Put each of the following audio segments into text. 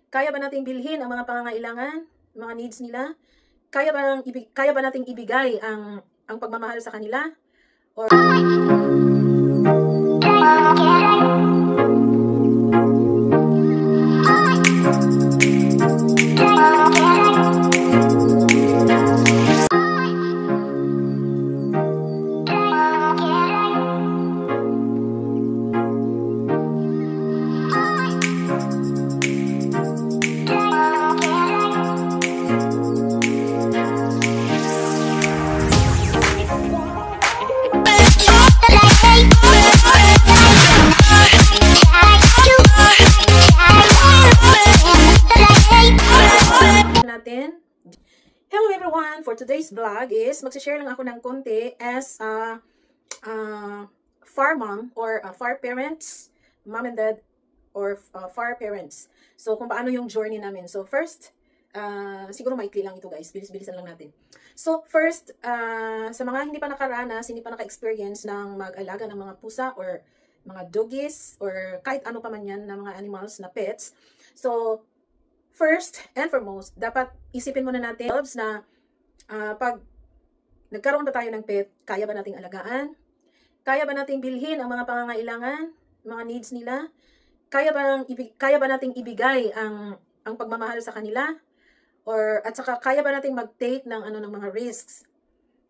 Kaya ba nating bilhin ang mga pangangailangan, mga needs nila? Kaya ba nating ibigay ang pagmamahal sa kanila? Or natin. Hello everyone! For today's vlog is magsishare lang ako ng konti as far mom or far parents, mom and dad or far parents. So kung paano yung journey namin. So first, siguro maikli lang ito guys, bilis-bilisan lang natin. So first, sa mga hindi pa nakaranas, hindi pa naka-experience ng mag-alaga ng mga pusa or mga doggies or kahit ano pa man yan na mga animals na pets. So first and foremost, dapat isipin muna natin na pag nagkaroon na tayo ng pet, kaya ba nating alagaan? Kaya ba nating bilhin ang mga pangangailangan, mga needs nila? Kaya ba nating ibigay ang pagmamahal sa kanila? At saka kaya ba nating mag-take ng mga risks?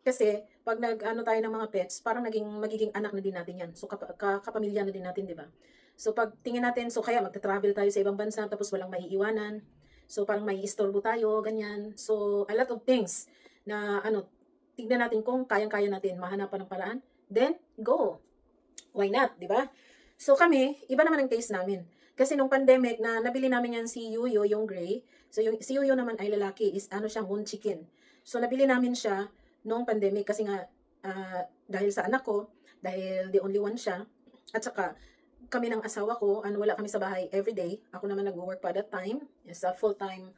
Kasi pag nag-ano tayo ng mga pets, parang magiging anak na din natin yan. So kapamilya na din natin, 'di ba? So pag tingin natin, so kaya magta-travel tayo sa ibang bansa tapos walang maiiwanan. So parang maiistorbo tayo, ganyan. So a lot of things na tignan natin kung kayang-kaya natin mahanapan ng paraan. Then go. Why not, 'di ba? So kami, iba naman ang case namin. Kasi nung pandemic na nabili namin yan si Yuyo, yung gray. So si Yuyo naman ay lalaki, is siya, moon chicken. So nabili namin siya nung pandemic kasi nga dahil sa anak ko, dahil the only one siya. At saka kami ng asawa ko, wala kami sa bahay everyday. Ako naman nag-work pa that time. Is a full-time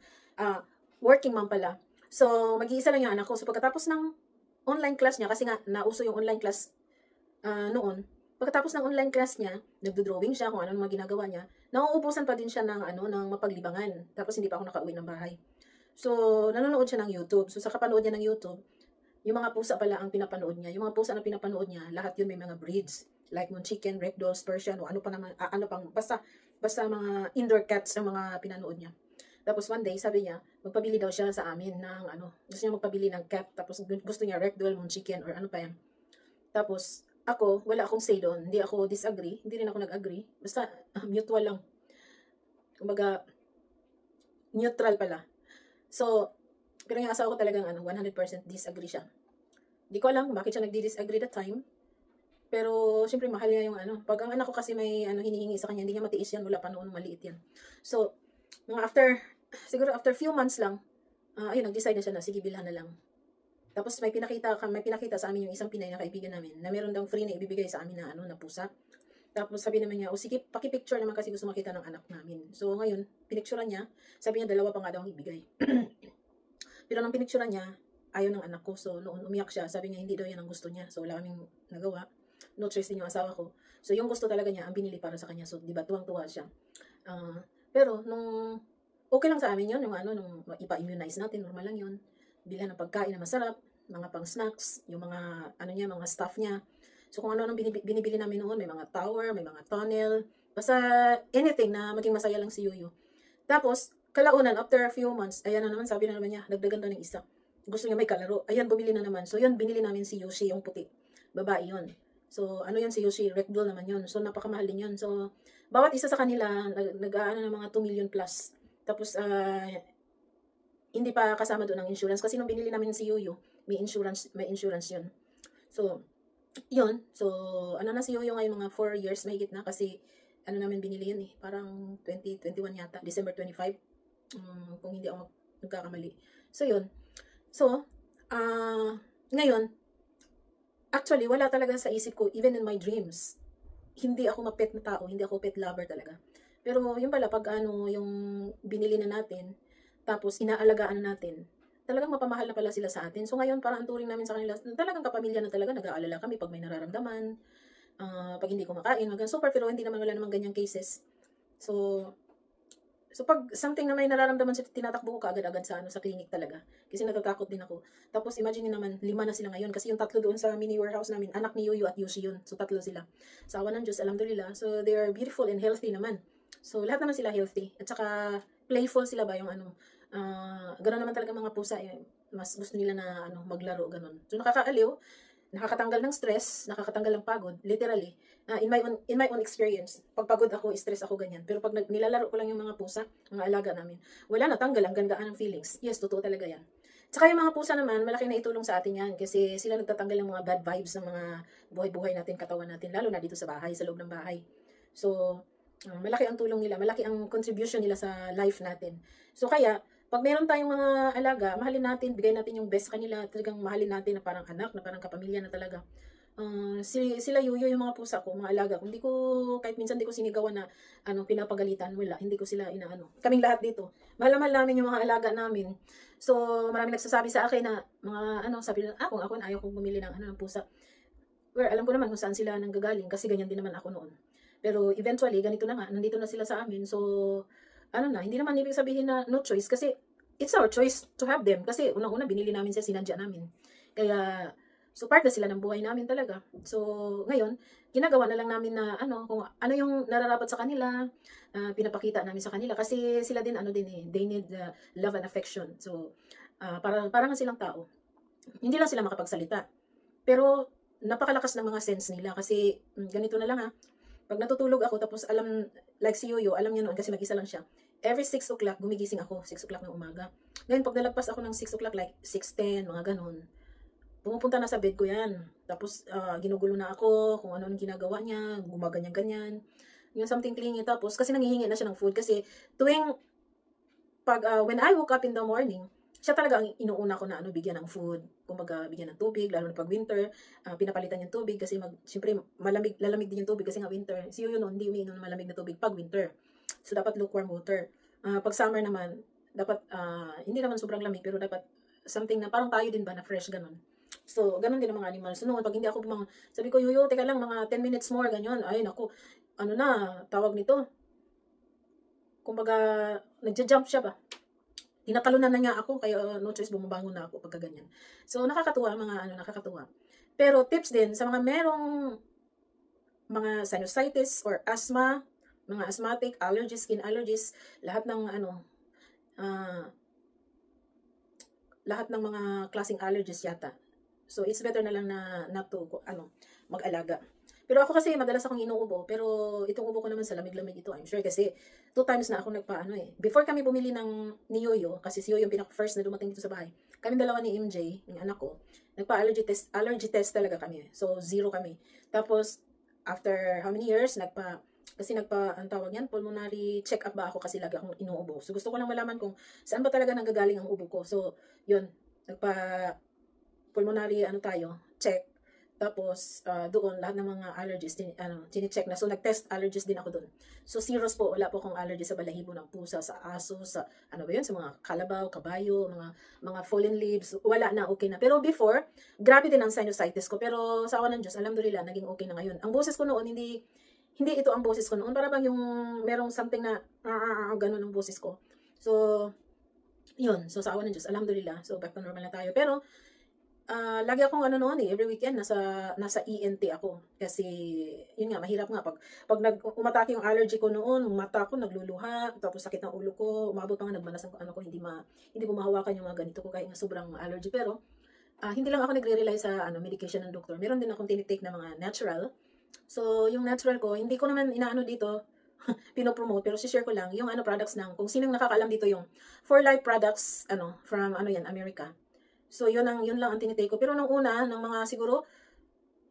working mom pala. So mag-iisa lang yung anak ko. So pagkatapos ng online class niya, kasi nga nauso yung online class noon. Pagkatapos ng online class niya, nagdo-drawing siya kung ano mga ginagawa niya. Nauubusan pa din siya ng ng mapaglibangan. Tapos hindi pa ako nakauwi ng bahay. So nanonood siya ng YouTube. So sa kapanood niya ng YouTube, yung mga pusa pala ang pinapanood niya. Yung mga pusa na pinapanood niya, lahat yun may mga breeds. Like moon chicken, ragdolls, Persian, o ano pa naman, basta mga indoor cats ang mga pinanood niya. Tapos one day, sabi niya, magpabili daw siya sa amin ng gusto niya magpabili ng cat, tapos gusto niya ragdoll, moon chicken, or ano pa yan. Tapos, ako, wala akong say doon. Hindi ako disagree, hindi rin ako nag-agree. Basta, mutual lang. Kumbaga, neutral pala. So, pero yung asawa ko talagang 100% disagree siya. Di ko alam bakit siya nagdi-disagree that time. Pero, syempre, mahal niya yung pag ang anak ko kasi may hinihingi sa kanya, hindi niya matiis yan, wala pa noon, maliit yan. So, siguro after few months lang, ayun, nag-decide na siya na, sige, bilhan na lang. Tapos may pinakita sa amin yung isang Pinay na kaibigan namin, na meron daw free na ibibigay sa amin na pusa. Tapos sabi naman niya, sige, paki-picture naman kasi gusto makita ng anak namin. So, ngayon, pinicturean niya, sabi niya, 2 pa nga daw ang ibigay. Pero nung pinicturean niya, ayaw ng anak ko. So, noon umiyak siya, sabi niya, hindi daw yan ang gusto niya. So, wala kaming nagawa. No choice din yung asawa ko. So, yung gusto talaga niya, ang binili para sa kanya. So, di ba, tuwang-tuwa siya. Pero, okay lang sa amin yun, nung ipa-immunize natin, normal lang yun. Bilhan ng pagkain na masarap, mga pang-snacks, yung mga, mga stuff niya. So, kung ano binibili namin noon, may mga tower, may mga tunnel, basta anything na maging masaya lang si Yuyo. Tapos, kalaunan, after a few months, ayan na naman, sabi na naman niya, nagdagan ng isa. Gusto niya may kalaro. Ayan, bumili na naman. So, yun, binili namin si Yoshi, yung puti. Babae yun. So, yan si Yoshi? Ragdoll naman yun. So, napakamahal din yun. So, bawat isa sa kanila, nag-aano ng mga 2 million plus. Tapos, hindi pa kasama doon ang insurance. Kasi nung binili namin si Yuyo, may insurance yun. So, yun. So, na si Yuyo ngayon, mga 4 years, mahigit na. Kasi, namin binili yun eh. Parang 2021 yata. December 25. Kung hindi ako nagkakamali. So, yun. So, ngayon, actually, wala talaga sa isip ko, even in my dreams. Hindi ako mapet na tao, hindi ako pet lover talaga. Pero yun pala, pag yung binili na natin, tapos inaalagaan na natin, talagang mapamahal na pala sila sa atin. So ngayon, parang ang turing namin sa kanila, talagang kapamilya na talaga, nag-aalala kami pag may nararamdaman, pag hindi kumakain, super, pero hindi naman, wala namang ganyang cases. So, So pag something na may nararamdaman sila, tinatakbo ko kaagad-agad sa sa clinic talaga. Kasi natatakot din ako. Tapos imagine niyo naman, 5 na sila ngayon kasi yung 3 doon sa mini warehouse namin, anak ni Yuyu at Yushi yun. So 3 sila. Sa awa ng Diyos, alhamdulillah. So they are beautiful and healthy naman. So lahat naman sila healthy. At saka playful sila ba yung gano'n naman talaga mga pusa, mas gusto nila na maglaro ganun. So nakakaaliw, nakakatanggal ng stress, nakakatanggal ng pagod, literally. In my own experience, pag pagod ako, stress ako, ganyan. Pero pag nilalaro ko lang yung mga pusa, mga alaga namin, wala na, tanggal, ang gandaan ng feelings. Yes, totoo talaga yan. Tsaka yung mga pusa naman, malaki na itulong sa atin yan kasi sila nagtatanggal ng mga bad vibes ng mga buhay-buhay natin, katawan natin, lalo na dito sa bahay, sa loob ng bahay. So, malaki ang tulong nila, malaki ang contribution nila sa life natin. So, kaya, pag meron tayong mga alaga, mahalin natin, bigay natin yung best kanila, talagang mahalin natin na parang anak, na parang kapamilya na talaga. Sila Yuyo, yung mga pusa ko, mga alaga ko, hindi ko, kahit minsan hindi ko sinigawan na pinapagalitan, wala, hindi ko sila inaano. Kaming lahat dito, mahal namin yung mga alaga namin. So, marami nagsasabi sa akin na, sabi nila, kung ako ayaw kong bumili ng pusa. Well, alam ko naman kung saan sila nanggagaling, kasi ganyan din naman ako noon. Pero eventually, ganito na nga, nandito na sila sa amin, so, hindi naman ibig sabihin na no choice, kasi it's our choice to have them, kasi unang-una, binili namin siya, sinadya namin. Kaya, so part na sila ng buhay namin talaga. So, ngayon, ginagawa na lang namin na kung ano yung nararapat sa kanila, pinapakita namin sa kanila. Kasi sila din, they need love and affection. So, parang silang tao. Hindi lang sila makapagsalita. Pero, napakalakas ng mga sense nila. Kasi, ganito na lang pag natutulog ako, tapos like si Yoyo, alam niya noon kasi mag-isa lang siya. Every 6 o'clock, gumigising ako, 6 o'clock ng umaga. Ngayon, pag nalagpas ako ng 6 o'clock, like 6:10, mga ganun, pumupunta na sa bed ko yan. Tapos, ginugulo na ako kung ano ginagawa niya, gumaganyan-ganyan. Yung something clingy. Tapos, kasi nangihingi na siya ng food. Kasi, when I woke up in the morning, siya talaga ang inuuna ko na bigyan ng food. Kumbaga, bigyan ng tubig, lalo na pag winter, pinapalitan yung tubig kasi siyempre, lalamig din yung tubig kasi nga winter. Si Yuyo noon, hindi umiinom ng malamig na tubig pag winter. So, dapat lukewarm water. Pag summer naman, dapat, hindi naman sobrang lamig, pero dapat something na parang tayo din ba na fresh, ganun. So, ganun din ang mga animals. So, noon, pag hindi ako sabi ko, Yuyo, teka lang, mga 10 minutes more, ganyan. Ay, naku, tawag nito. Kumbaga, nagja-jump siya ba? Tinatalunan na nga ako, kaya no choice, bumabangon na ako pagka ganyan. So, nakakatuwa, nakakatuwa. Pero, tips din, sa mga merong mga sinusitis or asthma, mga asthmatic, allergies, skin allergies, lahat ng mga klaseng allergies yata. So, it's better na lang na not to, mag-alaga. Pero ako kasi, madalas akong inuubo. Pero, itong ubo ko naman sa lamig-lamig ito, I'm sure. Kasi, 2 times na ako Before kami bumili ni Yoyo, kasi si Yoyo yung pinaka-first na dumating dito sa bahay. Kami dalawa ni MJ, yung anak ko, nagpa-allergy test talaga kami. So, 0 kami. Tapos, after how many years, ang tawag yan, pulmonary check-up ba ako kasi lagi akong inuubo. So, gusto ko lang malaman kung saan ba talaga nanggagaling ang ubo ko. So, yun, pulmonary check. Tapos, doon, lahat ng mga allergies, tini-check na. So, nag-test allergies din ako doon. So, zeros po, wala po akong allergy sa balahibo ng pusa, sa aso, sa, sa mga kalabaw, kabayo, mga fallen leaves, wala na, okay na. Pero before, grabe din ang sinusitis ko. Pero, sa awa ng Diyos, alhamdulillah, naging okay na ngayon. Ang boses ko noon, hindi ito ang boses ko noon. Para bang yung, merong something na, ganun ang boses ko. So, yun. So, sa awa ng Diyos, alhamdulillah. So, back to normal na tayo. Pero, lagi akong every weekend nasa ENT ako kasi yun nga, mahirap nga pag umatake yung allergy ko noon, mata ko nagluluha, tapos sakit ng ulo ko, umabot pa nga nagmanas ang ko, hindi ko mahawakan yung mga ganito ko kahit nga sobrang allergy. Pero hindi lang ako nagre-rely sa medication ng doktor. Meron din akong tinitake na mga natural. So yung natural ko, hindi ko naman inaano dito pinopromote, pero si-share ko lang yung products ng, kung sinong nakakaalam dito, yung 4Life products from America. So, yun lang ang tinitake ko. Pero nung una, ng mga siguro,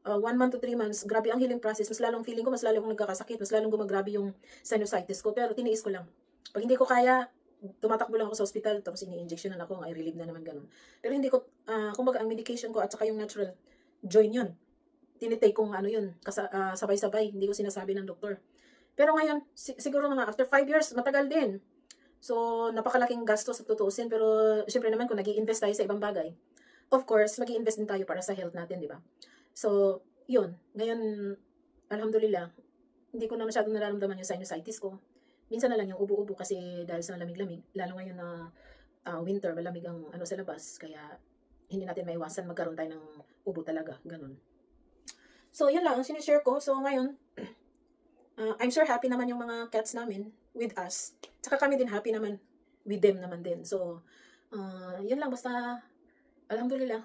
1 month to 3 months, grabe ang healing process. Mas lalong feeling ko, mas lalong akong nagkakasakit, mas lalong gumagrabe yung sinusitis ko. Pero tiniis ko lang. Pag hindi ko kaya, tumatakbo lang ako sa hospital, tapos ini-injectionan ako, i-relieve na naman ganun. Pero hindi ko, kumbaga, ang medication ko at saka yung natural, join yun. Tinitake kong yun, sabay-sabay, hindi ko sinasabi ng doktor. Pero ngayon, siguro mga after 5 years, matagal din. So, napakalaking gastos sa tutuusin, pero syempre naman kung nag-i-invest tayo sa ibang bagay, of course, mag-i-invest din tayo para sa health natin, di ba? So, yun. Ngayon, alhamdulillah, hindi ko na masyadong nararamdaman yung sinusitis ko. minsan na lang yung ubo-ubo kasi dahil sa lamig-lamig, lalo ngayon na winter, malamig ang ano sa labas, kaya hindi natin maiwasan magkaroon tayo ng ubo talaga, ganun. So, yun lang ang sinishare ko. So, ngayon, I'm sure happy naman yung mga cats namin with us. Tsaka kami din happy naman with them naman din. So, yun lang, basta alhamdulillah,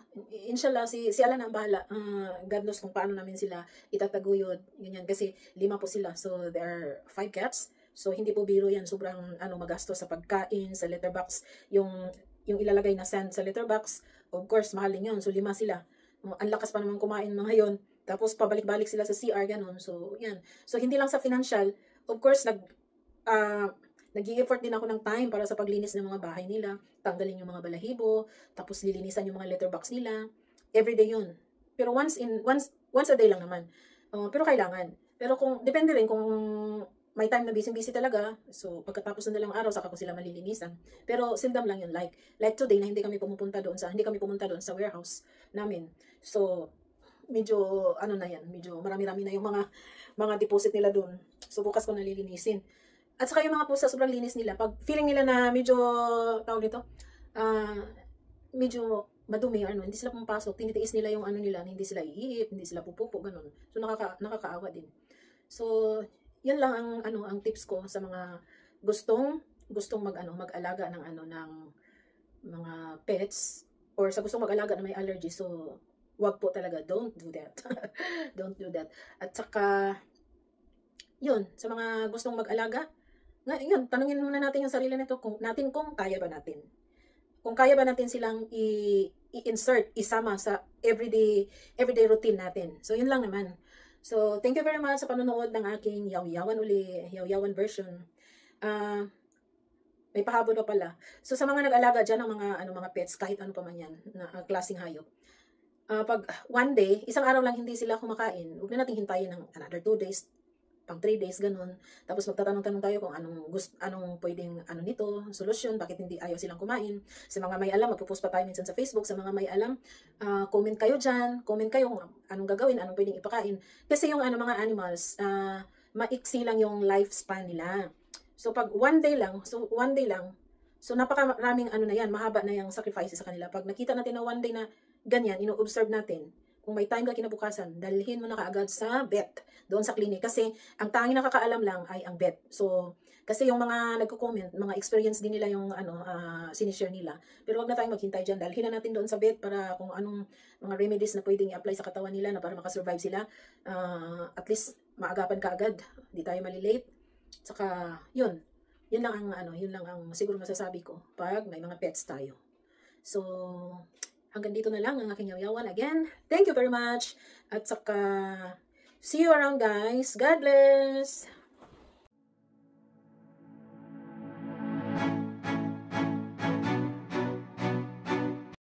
inshallah, si Allah na ang bahala. God knows kung paano namin sila itataguyod, ganyan. Kasi 5 po sila. So, there are 5 cats. So, hindi po biro yan. Sobrang magastos sa pagkain, sa litter box. Yung ilalagay na sand sa litter box, of course, mahal din yun. So, 5 sila. Ang lakas pa naman kumain mga yon. Tapos, pabalik-balik sila sa CR, ganun. So, yan. So, hindi lang sa financial. Of course, nag-i-effort din ako ng time para sa paglinis ng mga bahay nila, tanggalin yung mga balahibo, tapos lilinisan yung mga litter box nila. Everyday yun. Pero once a day lang naman. Pero kailangan. Pero kung depende rin kung may time na busy talaga, so pagkatapos ng dalawang araw saka ko sila malilinisan. Pero sindam lang yun, like today na hindi kami pumunta doon sa warehouse namin. So medyo na yan, medyo marami-rami na yung mga deposit nila doon. So bukas ko nalilinisin. At saka yung mga pusa, sobrang linis nila. Pag feeling nila na medyo, tawag dito, medyo madumi, hindi sila pumapasok, tinitiis nila yung nila, hindi sila iihip, hindi sila pupupo, ganun. So, nakakaawa din. So, yun lang ang tips ko sa mga gustong mag-alaga ng ng mga pets, or sa gustong mag-alaga na may allergy. So, wag po talaga, don't do that. Don't do that. At saka, yun, sa mga gustong mag-alaga, yun, tanungin muna natin yung sarili nito kung kaya ba natin. Kung kaya ba natin silang i-insert, isama sa everyday routine natin. So, yun lang naman. So, thank you very much sa panonood ng aking yaw-yawan version. May pahabol pa pala. So, sa mga nag-alaga dyan ng mga pets, kahit ano pa man yan, na klaseng hayop. Pag one day, isang araw lang hindi sila kumakain, huwag na natin hintayin ng another 2 days, pang 3 days, ganun. Tapos magtatanong-tanong tayo kung anong pwedeng nito, solusyon, bakit hindi ayaw silang kumain. Sa mga may alam, magpo-post pa tayo minsan sa Facebook. Sa mga may alam, comment kayo dyan. Comment kayo kung anong gagawin, anong pwedeng ipakain. Kasi yung mga animals, maiksi lang yung lifespan nila. So pag one day lang, so napakaraming na yan, mahaba na yung sacrifices sa kanila. Pag nakita natin na one day na ganyan, ino-observe natin, kung may time ka kinabukasan, dalhin mo na kaagad sa vet, doon sa clinic. Kasi, ang tanging nakakaalam lang ay ang vet. So, kasi yung mga nagko-comment, mga experience din nila yung sinishare nila. Pero wag na tayong maghintay dyan. Dalhin na natin doon sa vet para kung anong mga remedies na pwedeng i-apply sa katawan nila na para makasurvive sila. At least, maagapan ka agad. Hindi tayo malilate. Saka, yun. Yun lang ang siguro masasabi ko pag may mga pets tayo. So, hanggang dito na lang ang aking yaw-yawan. Again, thank you very much. At saka, see you around guys. God bless!